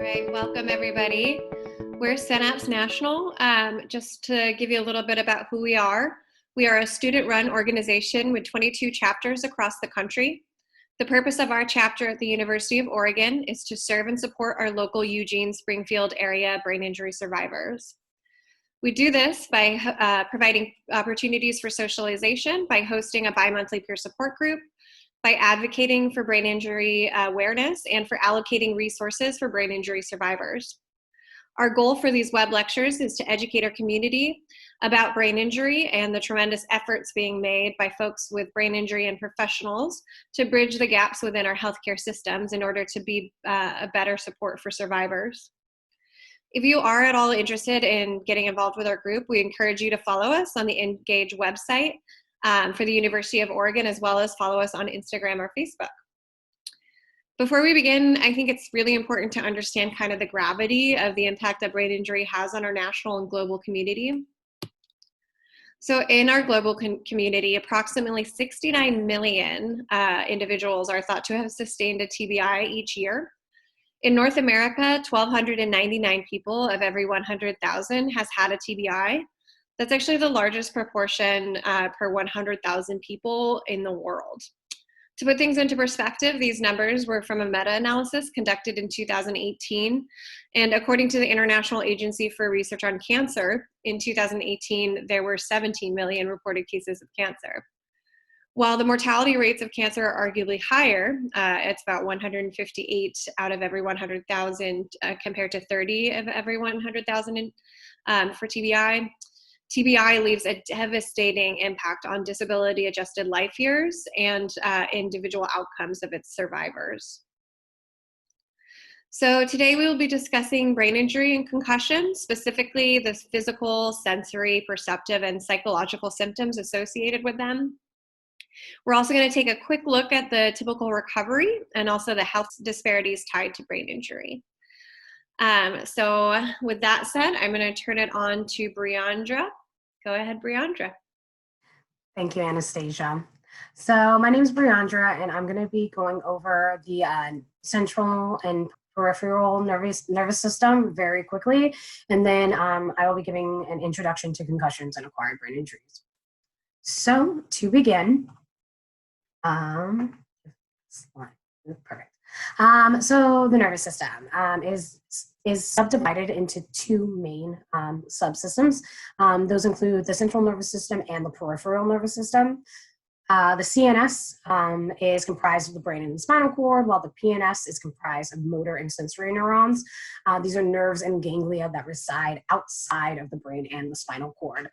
right, welcome everybody. We're Synapse National. Just to give you a little bit about who we are a student-run organization with 22 chapters across the country. The purpose of our chapter at the University of Oregon is to serve and support our local Eugene-Springfield area brain injury survivors. We do this by providing opportunities for socialization, by hosting a bi-monthly peer support group, by advocating for brain injury awareness, and for allocating resources for brain injury survivors. Our goal for these web lectures is to educate our community about brain injury and the tremendous efforts being made by folks with brain injury and professionals to bridge the gaps within our healthcare systems in order to be a better support for survivors. If you are at all interested in getting involved with our group, we encourage you to follow us on the Engage website for the University of Oregon, as well as follow us on Instagram or Facebook. Before we begin, I think it's really important to understand kind of the gravity of the impact that brain injury has on our national and global community. So in our global community, approximately 69 million individuals are thought to have sustained a TBI each year. In North America, 1,299 people of every 100,000 has had a TBI. That's actually the largest proportion per 100,000 people in the world. To put things into perspective, these numbers were from a meta-analysis conducted in 2018. And according to the International Agency for Research on Cancer, in 2018, there were 17 million reported cases of cancer. While the mortality rates of cancer are arguably higher, it's about 158 out of every 100,000 compared to 30 of every 100,000 for TBI. TBI leaves a devastating impact on disability-adjusted life years and individual outcomes of its survivors. So today we will be discussing brain injury and concussion, specifically the physical, sensory, perceptive, and psychological symptoms associated with them. We're also going to take a quick look at the typical recovery and also the health disparities tied to brain injury. So with that said, I'm going to turn it on to Briandra. Go ahead, Briandra. Thank you, Anastasia. So my name is Briandra, and I'm going to be going over the central and peripheral nervous system very quickly, and then I will be giving an introduction to concussions and acquired brain injuries. So to begin, perfect. So the nervous system is subdivided into two main subsystems. Those include the central nervous system and the peripheral nervous system. The CNS is comprised of the brain and the spinal cord, while the PNS is comprised of motor and sensory neurons. These are nerves and ganglia that reside outside of the brain and the spinal cord.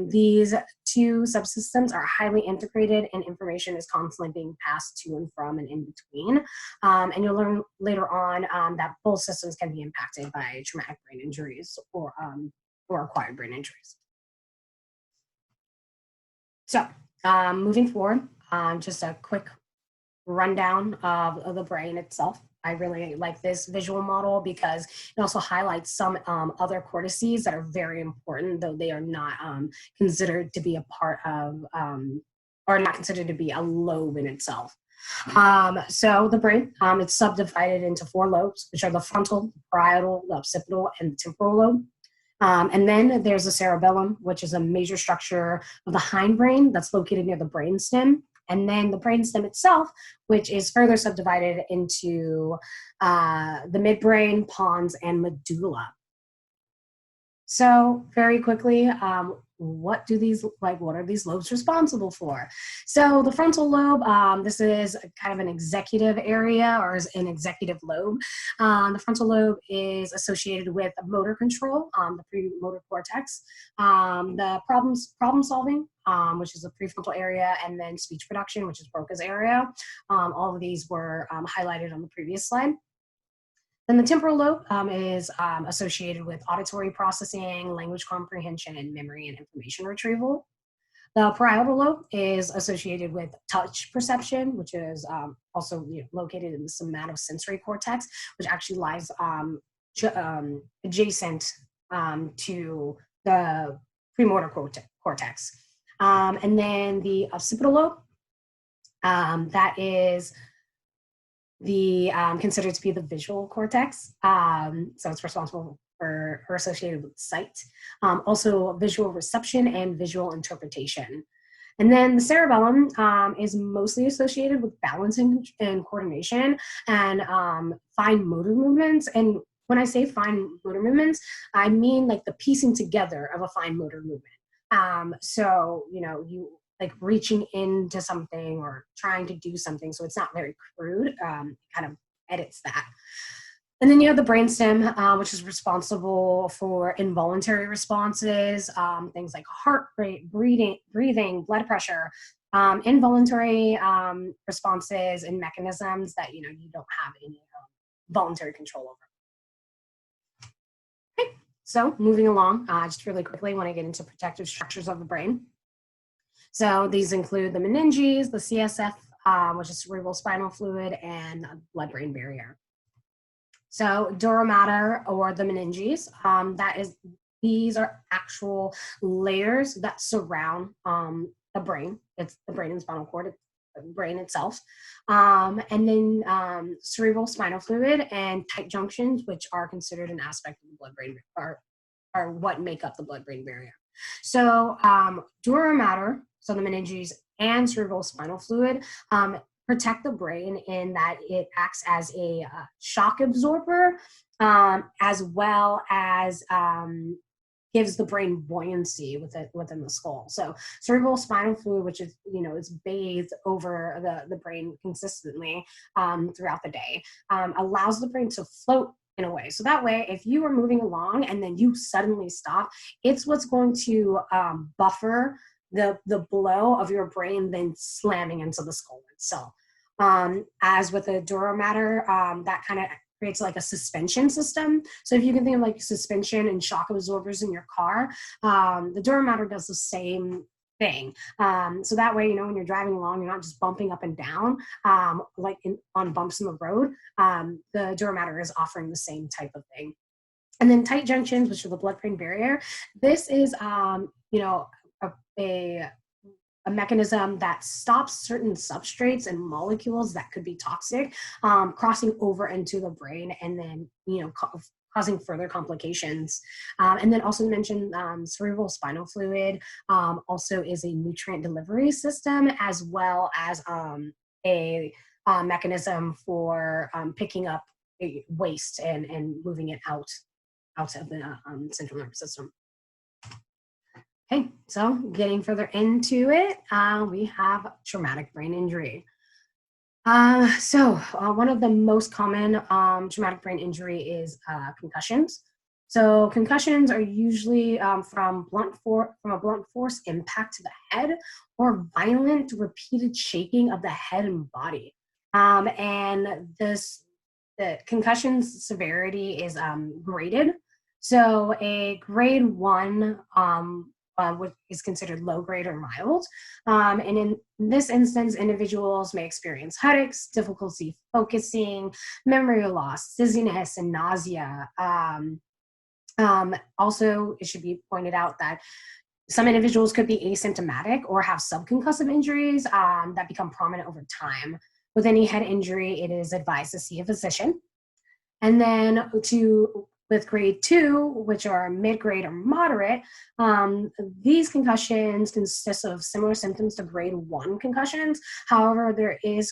These two subsystems are highly integrated, and information is constantly being passed to and from and in between. And you'll learn later on that both systems can be impacted by traumatic brain injuries or acquired brain injuries. So, moving forward, just a quick rundown of the brain itself. I really like this visual model because it also highlights some other cortices that are very important, though they are not considered to be a part of, or not considered to be a lobe in itself. So the brain, it's subdivided into four lobes, which are the frontal, parietal, the occipital, and the temporal lobe. And then there's the cerebellum, which is a major structure of the hindbrain that's located near the brainstem. And then the brainstem itself, which is further subdivided into the midbrain, pons, and medulla. So very quickly, what are these lobes responsible for? So the frontal lobe, this is kind of an executive area, or is an executive lobe. The frontal lobe is associated with motor control, the premotor cortex, the problem solving, which is the prefrontal area, and then speech production, which is Broca's area. All of these were highlighted on the previous slide. Then the temporal lobe is associated with auditory processing, language comprehension, and memory and information retrieval. The parietal lobe is associated with touch perception, which is also located in the somatosensory cortex, which actually lies adjacent to the premotor cortex. And then the occipital lobe, that is considered to be the visual cortex. So it's responsible for or associated with sight, also visual reception and visual interpretation. And then the cerebellum is mostly associated with balancing and coordination and fine motor movements. And when I say fine motor movements, I mean like the piecing together of a fine motor movement. So, you like reaching into something or trying to do something. So it's not very crude. It kind of edits that. And then you have the brainstem, which is responsible for involuntary responses, things like heart rate, breathing, blood pressure, involuntary responses and mechanisms that you don't have any voluntary control over. Okay, so moving along, just really quickly, when I get into protective structures of the brain. So these include the meninges, the CSF, which is cerebral spinal fluid, and the blood-brain barrier. So dura mater, or the meninges, these are actual layers that surround the brain. It's the brain and spinal cord, it's the brain itself. And then cerebral spinal fluid and tight junctions, which are considered an aspect of the blood-brain, are what make up the blood-brain barrier. So dura mater, so the meninges and cerebral spinal fluid, protect the brain in that it acts as a shock absorber, as well as gives the brain buoyancy within the skull. So cerebral spinal fluid, which is, it's bathed over the brain consistently throughout the day, allows the brain to float in a way. So that way, if you are moving along and then you suddenly stop, it's what's going to buffer the blow of your brain then slamming into the skull itself. As with the dura mater, that kind of creates like a suspension system. So if you can think of like suspension and shock absorbers in your car, the dura mater does the same thing. So that way, when you're driving along, you're not just bumping up and down like on bumps in the road. The dura mater is offering the same type of thing. And then tight junctions, which are the blood-brain barrier. This is, a mechanism that stops certain substrates and molecules that could be toxic crossing over into the brain and then, causing further complications. And then also mentioned cerebral spinal fluid also is a nutrient delivery system, as well as a mechanism for picking up waste and moving it out of the central nervous system. Okay, so getting further into it, we have traumatic brain injury. One of the most common traumatic brain injury is concussions. So concussions are usually from a blunt force impact to the head or violent repeated shaking of the head and body. And the concussion's severity is graded. So a grade 1 is considered low grade or mild. And in this instance, individuals may experience headaches, difficulty focusing, memory loss, dizziness, and nausea. Also, it should be pointed out that some individuals could be asymptomatic or have subconcussive injuries that become prominent over time. With any head injury, it is advised to see a physician. And then with grade 2, which are mid-grade or moderate, these concussions consist of similar symptoms to grade 1 concussions. However, there is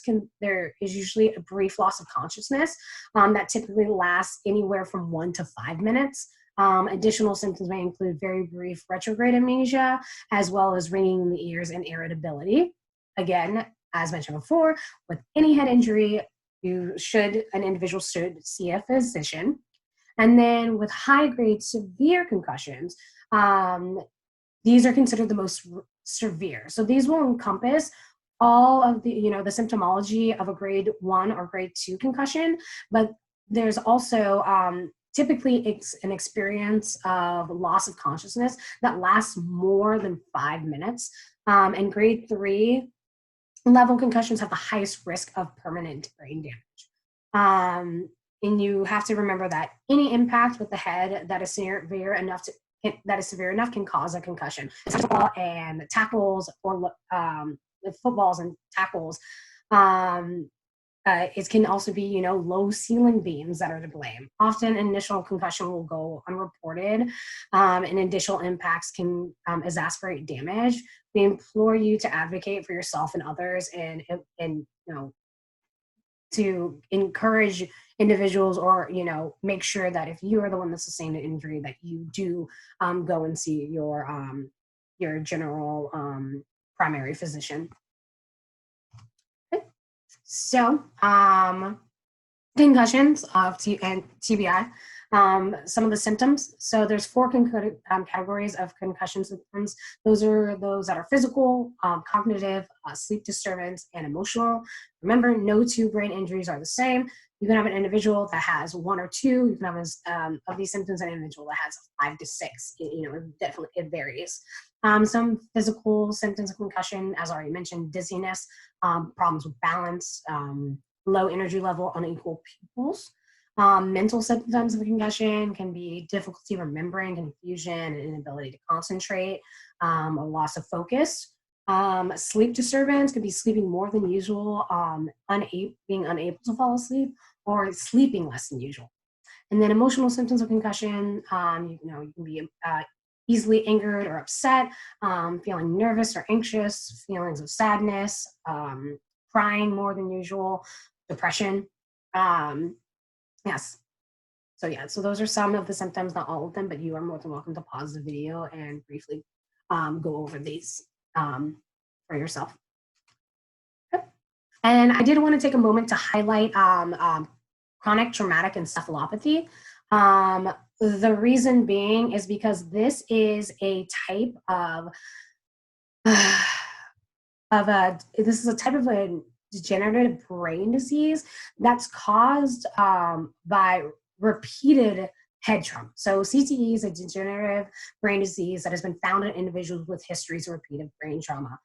usually a brief loss of consciousness that typically lasts anywhere from 1 to 5 minutes. Additional symptoms may include very brief retrograde amnesia, as well as ringing in the ears and irritability. Again, as mentioned before, with any head injury, an individual should see a physician. And then with high-grade severe concussions, these are considered the most severe. So these will encompass all of the symptomology of a grade 1 or grade 2 concussion, but there's also typically an experience of loss of consciousness that lasts more than 5 minutes. And grade 3 level concussions have the highest risk of permanent brain damage. And you have to remember that any impact with the head that is severe enough can cause a concussion. Football and tackles, or footballs and tackles, it can also be, low ceiling beams that are to blame. Often initial concussion will go unreported, and initial impacts can exacerbate damage. We implore you to advocate for yourself and others, and to encourage individuals, or make sure that if you are the one that sustained an injury, that you do go and see your general primary physician. So, concussions and TBI, some of the symptoms. So there's four categories of concussion symptoms. Those are those that are physical, cognitive, sleep disturbance, and emotional. Remember, no two brain injuries are the same. You can have an individual that has one or two. You can have of these symptoms an individual that has 5 to 6. It varies. Some physical symptoms of concussion, as already mentioned: dizziness, problems with balance, low energy level, unequal pupils. Mental symptoms of concussion can be difficulty remembering, confusion, and inability to concentrate, a loss of focus. Sleep disturbance could be sleeping more than usual, being unable to fall asleep, or sleeping less than usual. And then emotional symptoms of concussion, you can be easily angered or upset, feeling nervous or anxious, feelings of sadness, crying more than usual, depression. Yes. So those are some of the symptoms, not all of them, but you are more than welcome to pause the video and briefly go over these for yourself. Okay. And I did want to take a moment to highlight chronic traumatic encephalopathy. The reason being is because this is a type of a degenerative brain disease that's caused by repeated head trauma. So CTE is a degenerative brain disease that has been found in individuals with histories of repeated brain trauma.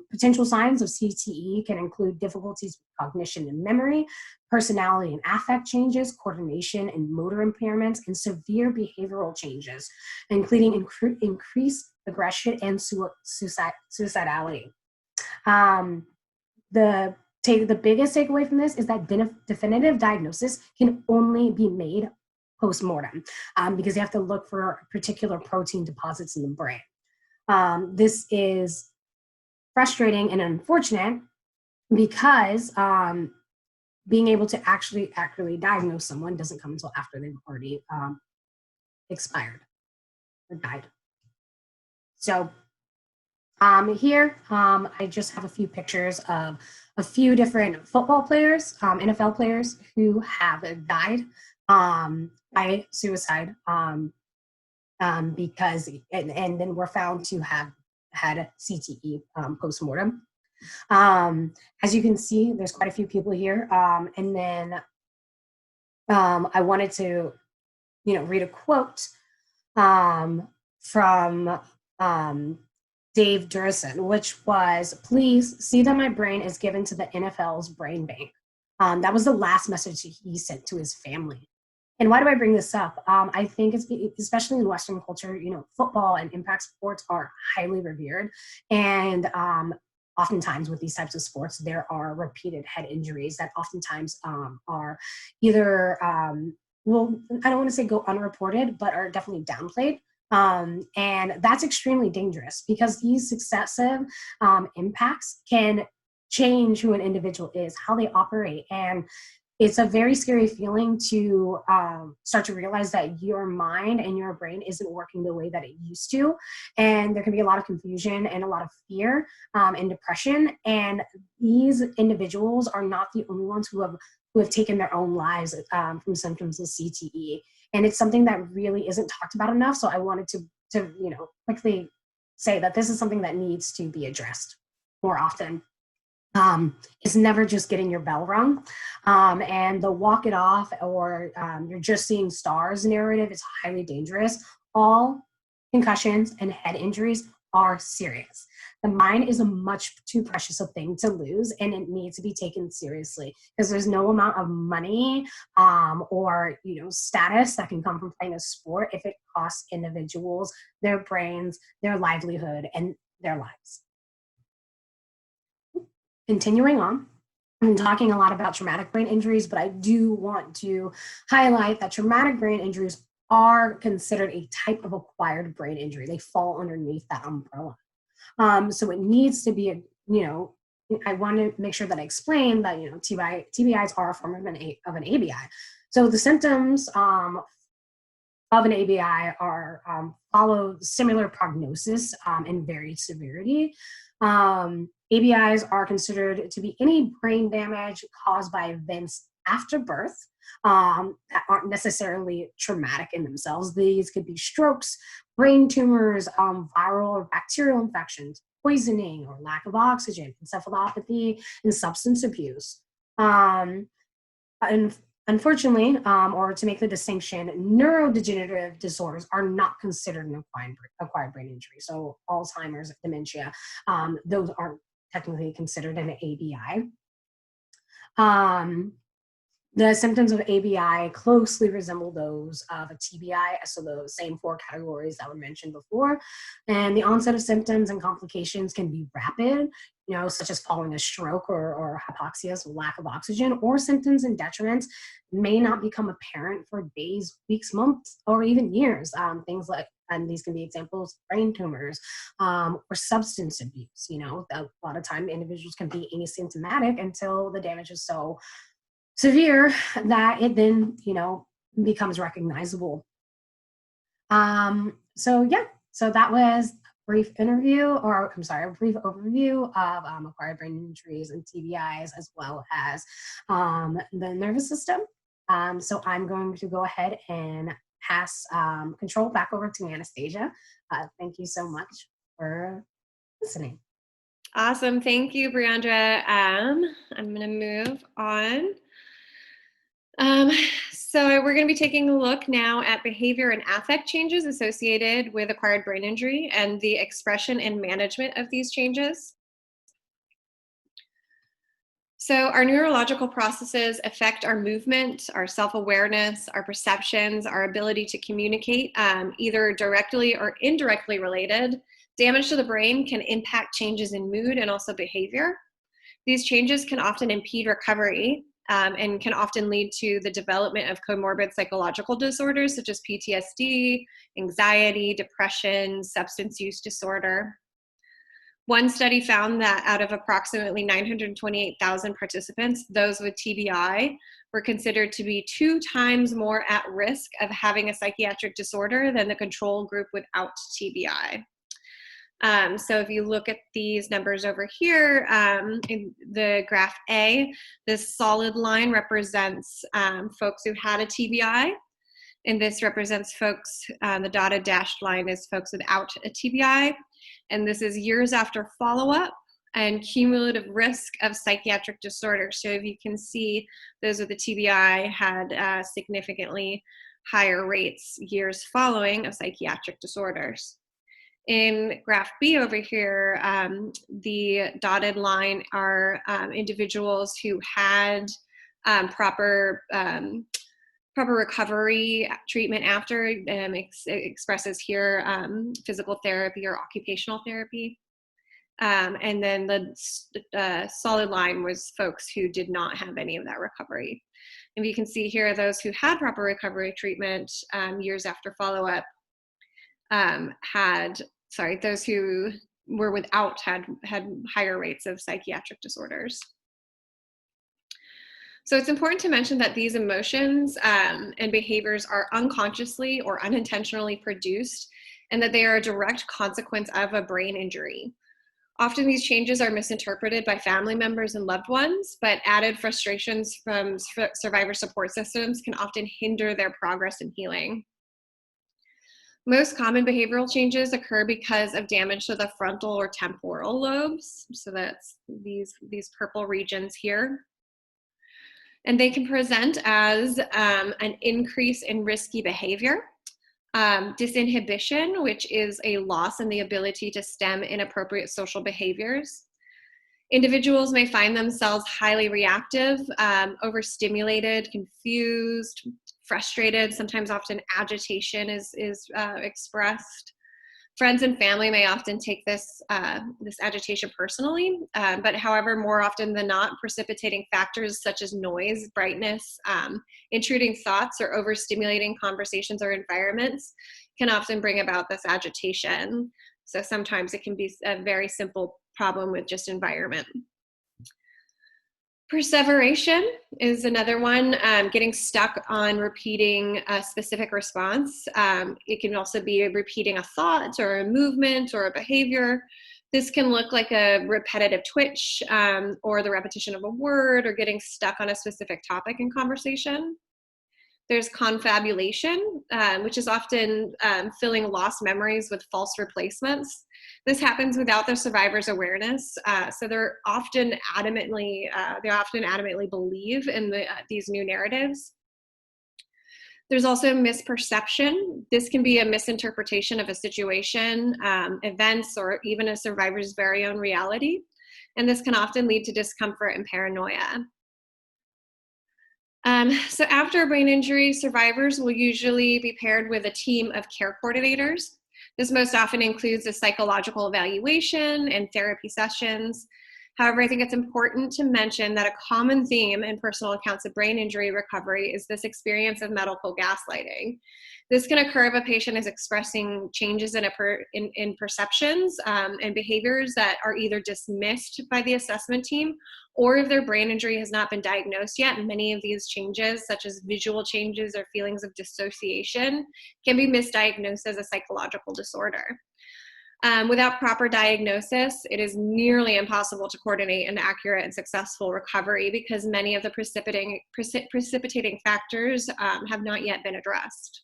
Potential signs of CTE can include difficulties with cognition and memory, personality and affect changes, coordination and motor impairments, and severe behavioral changes, including increased aggression and suicidality. The biggest takeaway from this is that definitive diagnosis can only be made post-mortem, because you have to look for particular protein deposits in the brain. This is frustrating and unfortunate because being able to actually accurately diagnose someone doesn't come until after they've already expired or died. So here, I just have a few pictures of a few different football players, NFL players who have died by suicide, because and then were found to have had CTE post-mortem. As you can see, there's quite a few people here, and then I wanted to, read a quote from Dave Durson, which was, "Please see that my brain is given to the NFL's brain bank." That was the last message he sent to his family. And why do I bring this up? I think it's especially in Western culture, football and impact sports are highly revered. And oftentimes with these types of sports, there are repeated head injuries that oftentimes are either, well, I don't want to say go unreported, but are definitely downplayed. And that's extremely dangerous because these successive impacts can change who an individual is, how they operate. And it's a very scary feeling to start to realize that your mind and your brain isn't working the way that it used to. And there can be a lot of confusion and a lot of fear and depression. And these individuals are not the only ones who have taken their own lives from symptoms of CTE. And it's something that really isn't talked about enough. So I wanted to quickly say that this is something that needs to be addressed more often. It's never just getting your bell rung. And the walk it off or you're just seeing stars narrative is highly dangerous. All concussions and head injuries are serious. The mind is a much too precious a thing to lose, and it needs to be taken seriously because there's no amount of money or status that can come from playing a sport if it costs individuals their brains, their livelihood, and their lives. Continuing on, I'm talking a lot about traumatic brain injuries, but I do want to highlight that traumatic brain injuries are considered a type of acquired brain injury. They fall underneath that umbrella. So it needs to be, I want to make sure that I explain that, TBIs are a form of an ABI. So the symptoms of an ABI are follow similar prognosis and varied severity. ABIs are considered to be any brain damage caused by events after birth that aren't necessarily traumatic in themselves. These could be strokes, brain tumors, viral or bacterial infections, poisoning or lack of oxygen, encephalopathy, and substance abuse. And unfortunately, or to make the distinction, neurodegenerative disorders are not considered an acquired brain injury. So Alzheimer's, dementia, those aren't technically considered an ABI. The symptoms of ABI closely resemble those of a TBI, so the same 4 categories that were mentioned before. And the onset of symptoms and complications can be rapid, such as following a stroke or hypoxia, so lack of oxygen, or symptoms and detriments may not become apparent for days, weeks, months, or even years. Things like, and these can be examples, brain tumors or substance abuse. A lot of time individuals can be asymptomatic until the damage is so severe that it then, becomes recognizable. So that was a brief overview of acquired brain injuries and TBIs, as well as the nervous system. So I'm going to go ahead and pass control back over to Anastasia. Thank you so much for listening. Awesome. Thank you, Briandra. I'm going to move on. So we're going to be taking a look now at behavior and affect changes associated with acquired brain injury and the expression and management of these changes. So our neurological processes affect our movement, our self-awareness, our perceptions, our ability to communicate, either directly or indirectly related. Damage to the brain can impact changes in mood and also behavior. These changes can often impede recovery and can often lead to the development of comorbid psychological disorders such as PTSD, anxiety, depression, substance use disorder. One study found that out of approximately 928,000 participants, those with TBI were considered to be 2 times more at risk of having a psychiatric disorder than the control group without TBI. So if you look at these numbers over here, in the graph A, this solid line represents folks who had a TBI, and this represents folks, the dotted dashed line is folks without a TBI, and this is years after follow-up and cumulative risk of psychiatric disorder. So if you can see, those with the TBI had significantly higher rates years following of psychiatric disorders. In graph B over here, the dotted line are individuals who had proper recovery treatment after. It expresses here physical therapy or occupational therapy. And then the solid line was folks who did not have any of that recovery. And you can see here those who had proper recovery treatment years after follow-up those who were without had higher rates of psychiatric disorders. So it's important to mention that these emotions and behaviors are unconsciously or unintentionally produced, and that they are a direct consequence of a brain injury. Often these changes are misinterpreted by family members and loved ones, but added frustrations from survivor support systems can often hinder their progress in healing. Most common behavioral changes occur because of damage to the frontal or temporal lobes. So that's these purple regions here. And they can present as an increase in risky behavior, disinhibition, which is a loss in the ability to stem inappropriate social behaviors. Individuals may find themselves highly reactive, overstimulated, confused, frustrated, sometimes often agitation is expressed. Friends and family may often take this agitation personally, but however, more often than not, precipitating factors such as noise, brightness, intruding thoughts, or overstimulating conversations or environments can often bring about this agitation. So sometimes it can be a very simple problem with just environment. Perseveration is another one, getting stuck on repeating a specific response. It can also be repeating a thought or a movement or a behavior. This can look like a repetitive twitch, or the repetition of a word, or getting stuck on a specific topic in conversation. There's confabulation, which is often filling lost memories with false replacements. This happens without the survivor's awareness, so they often adamantly believe in these new narratives. There's also misperception. This can be a misinterpretation of a situation, events, or even a survivor's very own reality, and this can often lead to discomfort and paranoia. So after a brain injury, survivors will usually be paired with a team of care coordinators. This most often includes a psychological evaluation and therapy sessions. However, I think it's important to mention that a common theme in personal accounts of brain injury recovery is this experience of medical gaslighting. This can occur if a patient is expressing changes in perceptions and behaviors that are either dismissed by the assessment team, or if their brain injury has not been diagnosed yet. Many of these changes, such as visual changes or feelings of dissociation, can be misdiagnosed as a psychological disorder. Without proper diagnosis, it is nearly impossible to coordinate an accurate and successful recovery because many of the precipitating factors have not yet been addressed.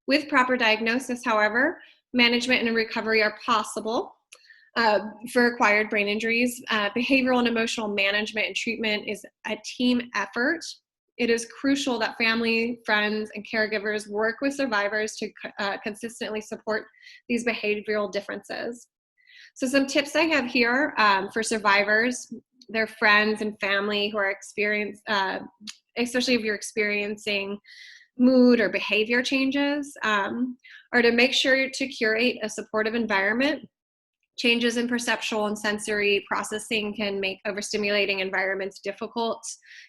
With proper diagnosis, however, management and recovery are possible. For acquired brain injuries, behavioral and emotional management and treatment is a team effort. It is crucial that family, friends, and caregivers work with survivors to consistently support these behavioral differences. So some tips I have here for survivors, their friends and family who are especially if you're experiencing mood or behavior changes, are to make sure to curate a supportive environment. Changes in perceptual and sensory processing can make overstimulating environments difficult,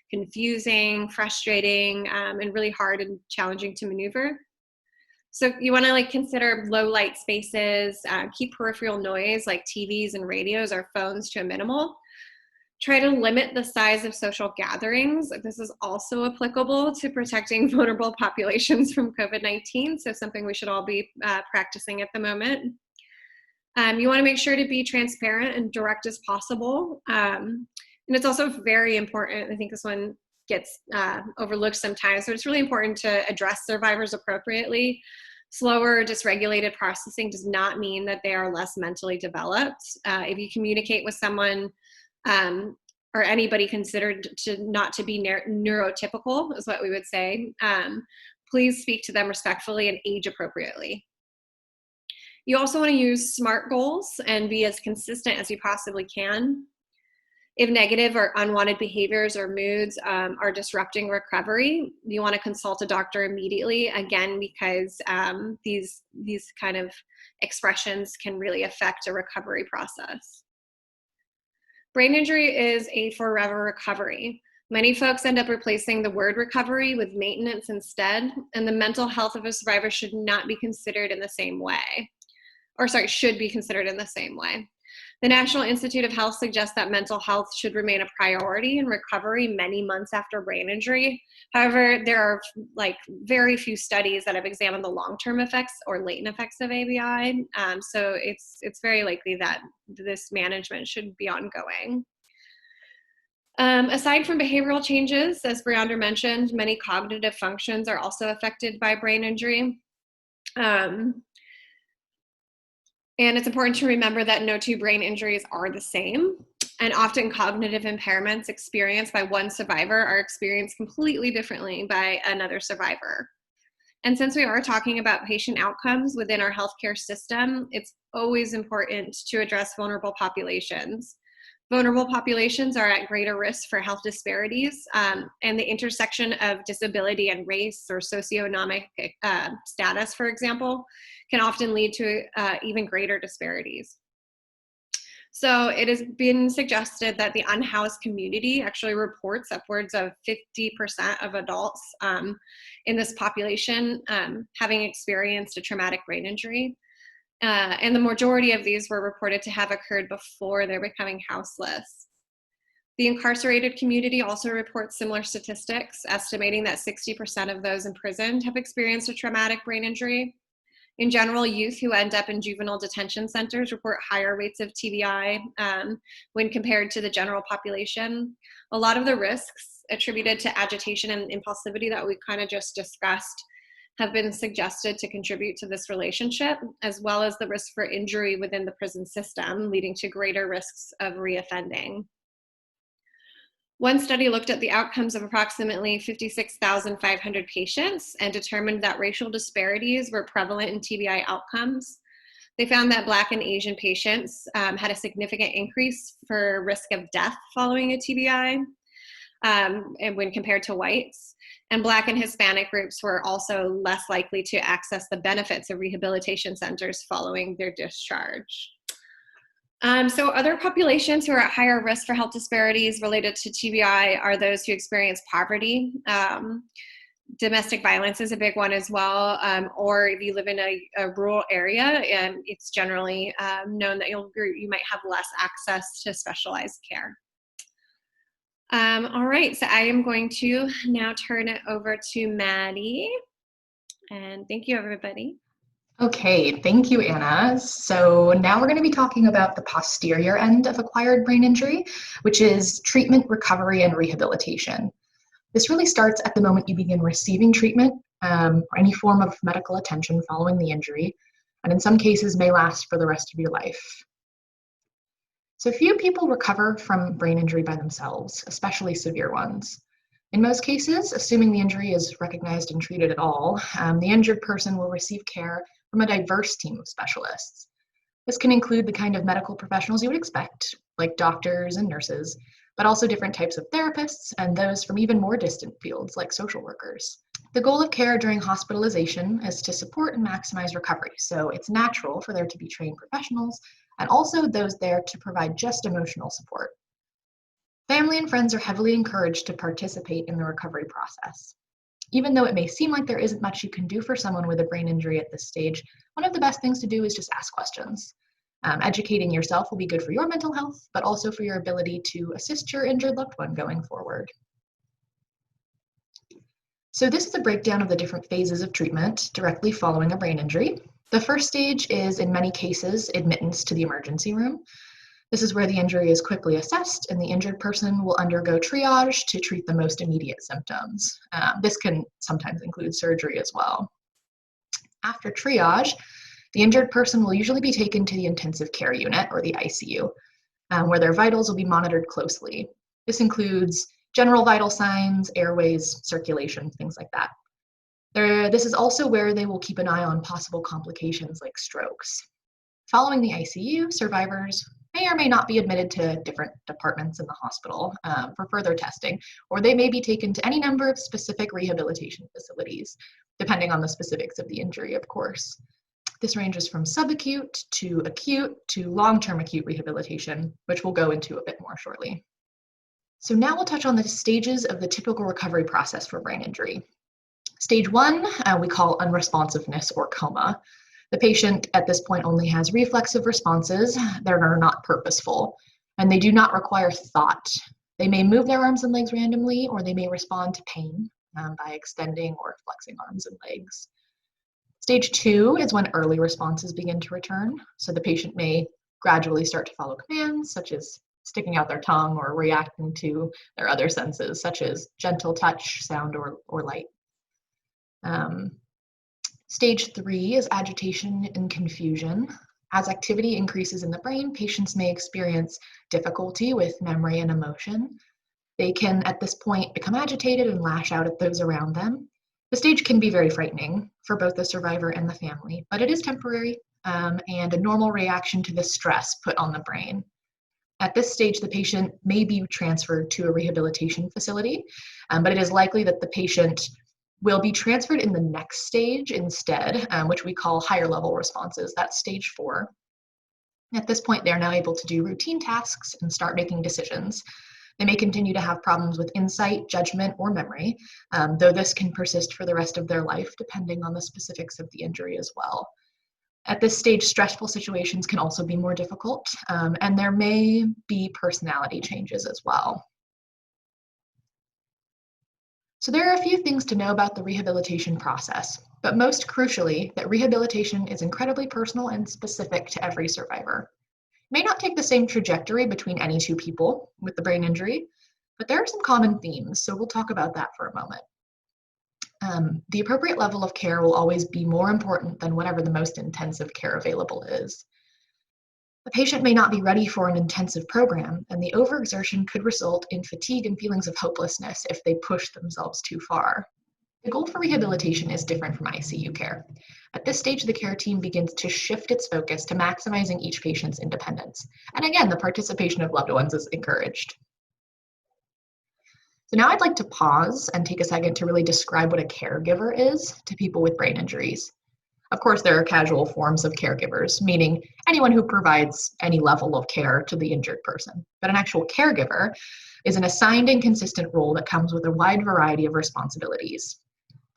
confusing, frustrating, and really hard and challenging to maneuver. So you want to consider low light spaces, keep peripheral noise like TVs and radios or phones to a minimal. Try to limit the size of social gatherings. This is also applicable to protecting vulnerable populations from COVID-19, so something we should all be practicing at the moment. You want to make sure to be transparent and direct as possible. And it's also very important, I think this one gets overlooked sometimes, so it's really important to address survivors appropriately. Slower, dysregulated processing does not mean that they are less mentally developed. If you communicate with someone or anybody considered not to be neurotypical, is what we would say, please speak to them respectfully and age appropriately. You also want to use SMART goals and be as consistent as you possibly can. If negative or unwanted behaviors or moods are disrupting recovery, you want to consult a doctor immediately, again, because these kind of expressions can really affect a recovery process. Brain injury is a forever recovery. Many folks end up replacing the word recovery with maintenance instead, and the mental health of a survivor should not be considered in the same way. Should be considered in the same way. The National Institute of Health suggests that mental health should remain a priority in recovery many months after brain injury. However, there are very few studies that have examined the long-term effects or latent effects of ABI. So it's very likely that this management should be ongoing. Aside from behavioral changes, as Brianda mentioned, many cognitive functions are also affected by brain injury. And it's important to remember that no two brain injuries are the same, and often cognitive impairments experienced by one survivor are experienced completely differently by another survivor. And since we are talking about patient outcomes within our healthcare system, it's always important to address vulnerable populations. Vulnerable populations are at greater risk for health disparities, and the intersection of disability and race or socioeconomic status, for example, can often lead to even greater disparities. So it has been suggested that the unhoused community actually reports upwards of 50% of adults in this population having experienced a traumatic brain injury. And the majority of these were reported to have occurred before they're becoming houseless. The incarcerated community also reports similar statistics, estimating that 60% of those imprisoned have experienced a traumatic brain injury. In general, youth who end up in juvenile detention centers report higher rates of TBI when compared to the general population. A lot of the risks attributed to agitation and impulsivity that we kind of just discussed have been suggested to contribute to this relationship, as well as the risk for injury within the prison system, leading to greater risks of reoffending. One study looked at the outcomes of approximately 56,500 patients and determined that racial disparities were prevalent in TBI outcomes. They found that Black and Asian patients had a significant increase for risk of death following a TBI and when compared to whites. And Black and Hispanic groups were also less likely to access the benefits of rehabilitation centers following their discharge. So other populations who are at higher risk for health disparities related to TBI are those who experience poverty. Domestic violence is a big one as well, or if you live in a rural area, it's generally known that you might have less access to specialized care. All right, so I am going to now turn it over to Maddie. And thank you, everybody. Okay, thank you, Anna. So now we're going to be talking about the posterior end of acquired brain injury, which is treatment, recovery, and rehabilitation. This really starts at the moment you begin receiving treatment or any form of medical attention following the injury, and in some cases may last for the rest of your life. So few people recover from brain injury by themselves, especially severe ones. In most cases, assuming the injury is recognized and treated at all, the injured person will receive care from a diverse team of specialists. This can include the kind of medical professionals you would expect, like doctors and nurses, but also different types of therapists and those from even more distant fields like social workers. The goal of care during hospitalization is to support and maximize recovery, so it's natural for there to be trained professionals and also those there to provide just emotional support. Family and friends are heavily encouraged to participate in the recovery process. Even though it may seem like there isn't much you can do for someone with a brain injury at this stage, one of the best things to do is just ask questions. Educating yourself will be good for your mental health, but also for your ability to assist your injured loved one going forward. So this is a breakdown of the different phases of treatment directly following a brain injury. The first stage is, in many cases, admittance to the emergency room. This is where the injury is quickly assessed and the injured person will undergo triage to treat the most immediate symptoms. This can sometimes include surgery as well. After triage, the injured person will usually be taken to the intensive care unit or the ICU, where their vitals will be monitored closely. This includes general vital signs, airways, circulation, things like that. This is also where they will keep an eye on possible complications like strokes. Following the ICU, survivors may or may not be admitted to different departments in the hospital for further testing, or they may be taken to any number of specific rehabilitation facilities, depending on the specifics of the injury, of course. This ranges from subacute to long-term acute rehabilitation, which we'll go into a bit more shortly. So now we'll touch on the stages of the typical recovery process for brain injury. Stage 1, we call unresponsiveness or coma. The patient at this point only has reflexive responses that are not purposeful, and they do not require thought. They may move their arms and legs randomly, or they may respond to pain by extending or flexing arms and legs. Stage 2 is when early responses begin to return. So the patient may gradually start to follow commands, such as sticking out their tongue or reacting to their other senses, such as gentle touch, sound, or light. Stage 3 is agitation and confusion. As activity increases in the brain, patients may experience difficulty with memory and emotion. They can, at this point, become agitated and lash out at those around them. The stage can be very frightening for both the survivor and the family, but it is temporary and a normal reaction to the stress put on the brain. At this stage, the patient may be transferred to a rehabilitation facility, but it is likely that the patient will be transferred in the next stage instead, which we call higher level responses. That's stage 4. At this point, they're now able to do routine tasks and start making decisions. They may continue to have problems with insight, judgment, or memory, though this can persist for the rest of their life, depending on the specifics of the injury as well. At this stage, stressful situations can also be more difficult, and there may be personality changes as well. So there are a few things to know about the rehabilitation process, but most crucially, that rehabilitation is incredibly personal and specific to every survivor. It may not take the same trajectory between any two people with the brain injury, but there are some common themes, so we'll talk about that for a moment. The appropriate level of care will always be more important than whatever the most intensive care available is. The patient may not be ready for an intensive program, and the overexertion could result in fatigue and feelings of hopelessness if they push themselves too far. The goal for rehabilitation is different from ICU care. At this stage, the care team begins to shift its focus to maximizing each patient's independence. And again, the participation of loved ones is encouraged. So now I'd like to pause and take a second to really describe what a caregiver is to people with brain injuries. Of course, there are casual forms of caregivers, meaning anyone who provides any level of care to the injured person. But an actual caregiver is an assigned and consistent role that comes with a wide variety of responsibilities.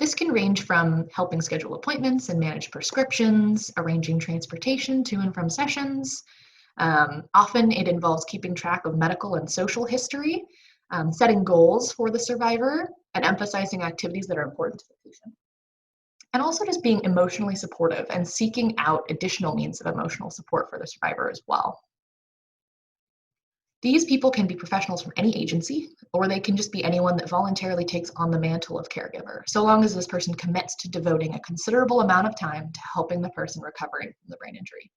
This can range from helping schedule appointments and manage prescriptions, arranging transportation to and from sessions. Often it involves keeping track of medical and social history, setting goals for the survivor, and emphasizing activities that are important to the patient. And also just being emotionally supportive and seeking out additional means of emotional support for the survivor as well. These people can be professionals from any agency, or they can just be anyone that voluntarily takes on the mantle of caregiver, so long as this person commits to devoting a considerable amount of time to helping the person recovering from the brain injury.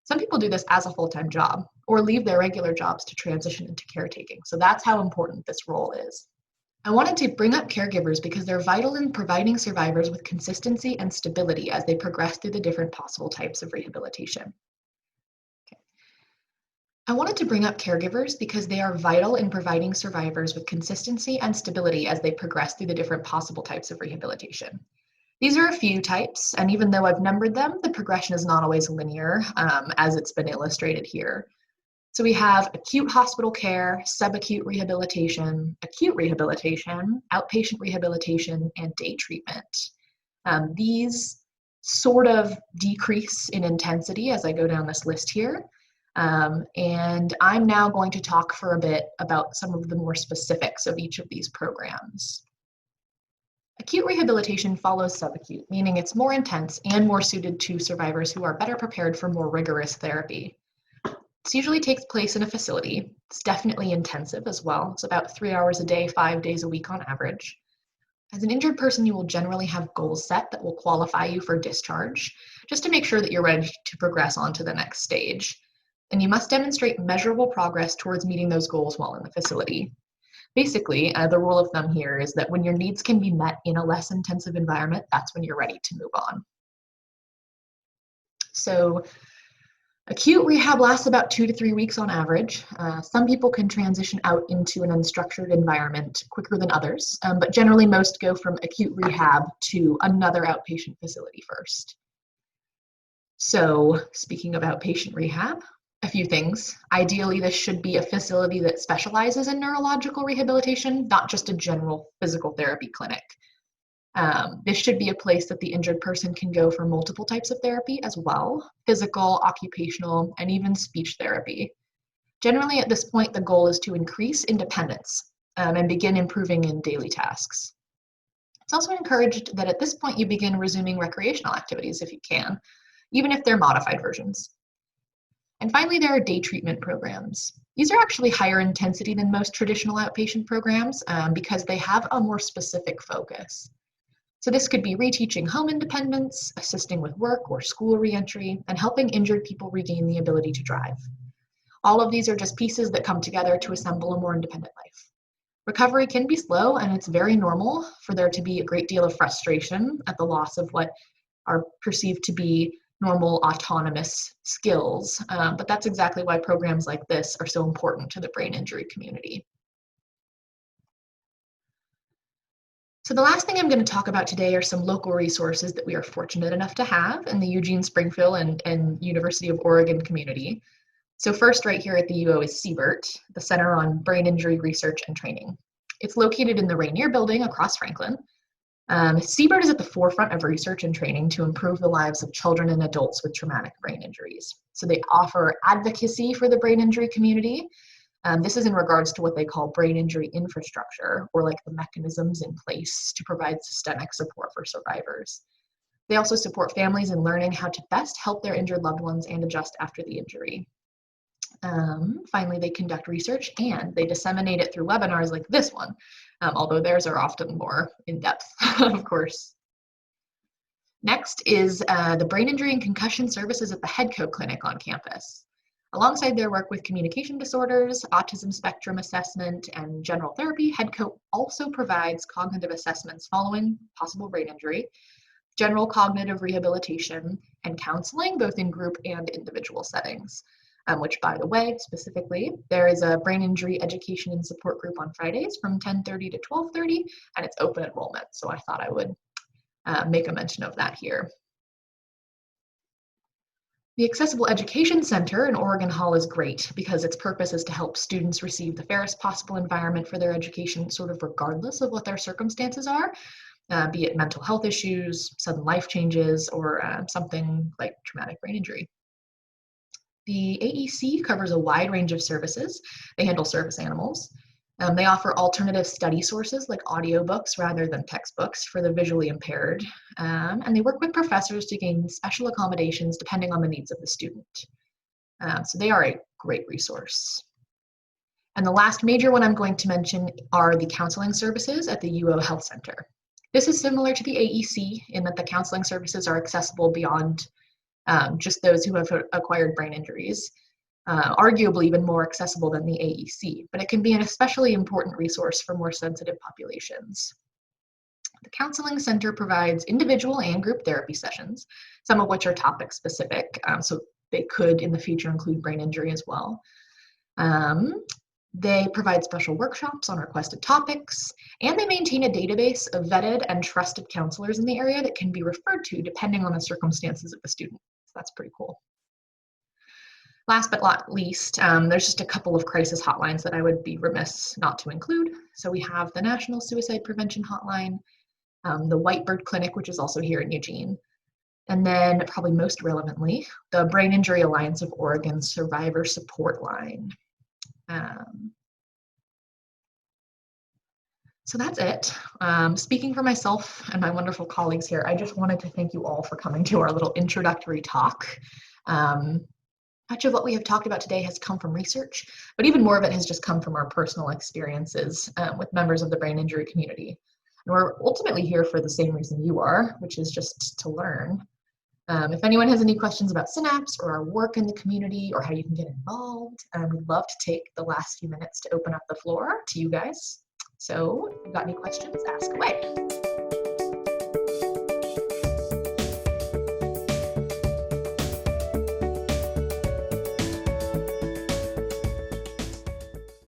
Some people do this as a full-time job or leave their regular jobs to transition into caretaking. So that's how important this role is. I wanted to bring up caregivers because they're vital in providing survivors with consistency and stability as they progress through the different possible types of rehabilitation. I wanted to bring up caregivers because they are vital in providing survivors with consistency and stability as they progress through the different possible types of rehabilitation. These are a few types, and even though I've numbered them, the progression is not always linear, as it's been illustrated here. So we have acute hospital care, subacute rehabilitation, acute rehabilitation, outpatient rehabilitation, and day treatment. These sort of decrease in intensity as I go down this list here. And I'm now going to talk for a bit about some of the more specifics of each of these programs. Acute rehabilitation follows subacute, meaning it's more intense and more suited to survivors who are better prepared for more rigorous therapy. This usually takes place in a facility. It's definitely intensive as well. It's about 3 hours a day, 5 days a week on average. As an injured person, you will generally have goals set that will qualify you for discharge, just to make sure that you're ready to progress on to the next stage. And you must demonstrate measurable progress towards meeting those goals while in the facility. Basically, the rule of thumb here is that when your needs can be met in a less intensive environment, that's when you're ready to move on. So acute rehab lasts about 2 to 3 weeks on average. Some people can transition out into an unstructured environment quicker than others, but generally most go from acute rehab to another outpatient facility first. So speaking of outpatient rehab, a few things. Ideally, this should be a facility that specializes in neurological rehabilitation, not just a general physical therapy clinic. This should be a place that the injured person can go for multiple types of therapy as well, physical, occupational, and even speech therapy. Generally, at this point, the goal is to increase independence and begin improving in daily tasks. It's also encouraged that at this point you begin resuming recreational activities if you can, even if they're modified versions. And finally, there are day treatment programs. These are actually higher intensity than most traditional outpatient programs because they have a more specific focus. So this could be reteaching home independence, assisting with work or school reentry, and helping injured people regain the ability to drive. All of these are just pieces that come together to assemble a more independent life. Recovery can be slow, and it's very normal for there to be a great deal of frustration at the loss of what are perceived to be normal autonomous skills. But that's exactly why programs like this are so important to the brain injury community. So the last thing I'm going to talk about today are some local resources that we are fortunate enough to have in the Eugene, Springfield, and University of Oregon community. So first, right here at the UO is CBERT, the Center on Brain Injury Research and Training. It's located in the Rainier Building across Franklin. CBERT is at the forefront of research and training to improve the lives of children and adults with traumatic brain injuries. So they offer advocacy for the brain injury community. This is in regards to what they call brain injury infrastructure, or like the mechanisms in place to provide systemic support for survivors. They also support families in learning how to best help their injured loved ones and adjust after the injury. Finally, they conduct research and they disseminate it through webinars like this one, although theirs are often more in-depth, of course. Next is the Brain Injury and Concussion Services at the HeadCo Clinic on campus. Alongside their work with communication disorders, autism spectrum assessment, and general therapy, HeadCo also provides cognitive assessments following possible brain injury, general cognitive rehabilitation, and counseling, both in group and individual settings. Which, by the way, specifically, there is a brain injury education and support group on Fridays from 10:30 to 12:30, and it's open enrollment, so I thought I would make a mention of that here. The Accessible Education Center in Oregon Hall is great because its purpose is to help students receive the fairest possible environment for their education, sort of regardless of what their circumstances are, be it mental health issues, sudden life changes, or something like traumatic brain injury. The AEC covers a wide range of services. They handle service animals. They offer alternative study sources like audiobooks rather than textbooks for the visually impaired. And they work with professors to gain special accommodations depending on the needs of the student. So they are a great resource. And the last major one I'm going to mention are the counseling services at the UO Health Center. This is similar to the AEC in that the counseling services are accessible beyond just those who have acquired brain injuries, arguably even more accessible than the AEC, but it can be an especially important resource for more sensitive populations. The Counseling Center provides individual and group therapy sessions, some of which are topic specific, so they could in the future include brain injury as well. They provide special workshops on requested topics, and they maintain a database of vetted and trusted counselors in the area that can be referred to depending on the circumstances of the student. So that's pretty cool. Last but not least, there's just a couple of crisis hotlines that I would be remiss not to include. So we have the National Suicide Prevention Hotline, the Whitebird Clinic, which is also here in Eugene, and then probably most relevantly, the Brain Injury Alliance of Oregon Survivor Support Line. So that's it. Speaking for myself and my wonderful colleagues here, I just wanted to thank you all for coming to our little introductory talk. Much of what we have talked about today has come from research, but even more of it has just come from our personal experiences with members of the brain injury community. And we're ultimately here for the same reason you are, which is just to learn. If anyone has any questions about Synapse or our work in the community or how you can get involved, we'd love to take the last few minutes to open up the floor to you guys. So if you've got any questions, ask away.